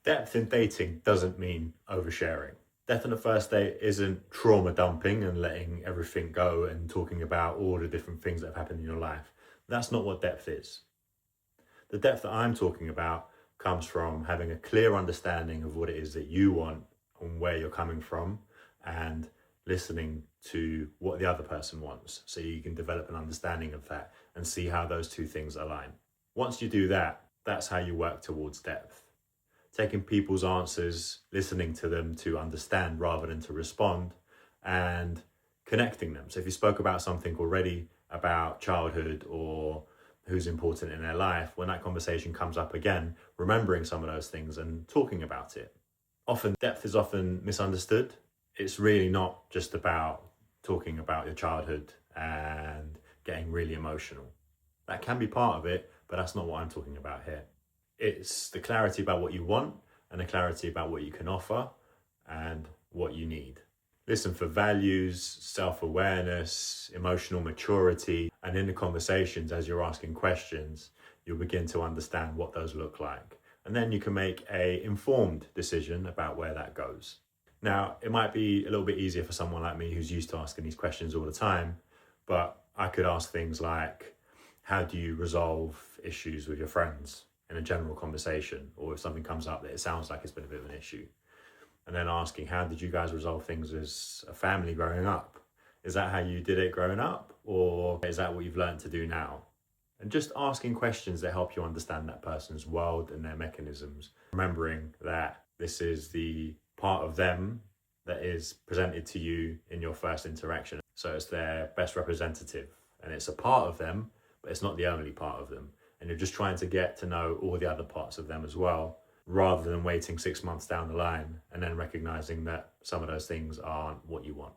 Depth in dating doesn't mean oversharing. Depth on the first date isn't trauma dumping and letting everything go and talking about all the different things that have happened in your life. That's not what depth is. The depth that I'm talking about comes from having a clear understanding of what it is that you want and where you're coming from, and listening to what the other person wants so you can develop an understanding of that and see how those two things align. Once you do that, that's how you work towards depth. Taking people's answers, listening to them to understand rather than to respond, and connecting them. So if you spoke about something already about childhood or who's important in their life, when that conversation comes up again, remembering some of those things and talking about it. Often depth is often misunderstood. It's really not just about talking about your childhood and getting really emotional. That can be part of it, but that's not what I'm talking about here. It's the clarity about what you want and the clarity about what you can offer and what you need. Listen for values, self-awareness, emotional maturity, and in the conversations as you're asking questions, you'll begin to understand what those look like. And then you can make an informed decision about where that goes. Now, it might be a little bit easier for someone like me who's used to asking these questions all the time, but I could ask things like, how do you resolve issues with your friends in a general conversation, or if something comes up that it sounds like it's been a bit of an issue? And then asking, how did you guys resolve things as a family growing up? Is that how you did it growing up, or is that what you've learned to do now? And just asking questions that help you understand that person's world and their mechanisms, remembering that this is the part of them that is presented to you in your first interaction. So it's their best representative, and it's a part of them, but it's not the only part of them. And you're just trying to get to know all the other parts of them as well, rather than waiting 6 months down the line and then recognizing that some of those things aren't what you want.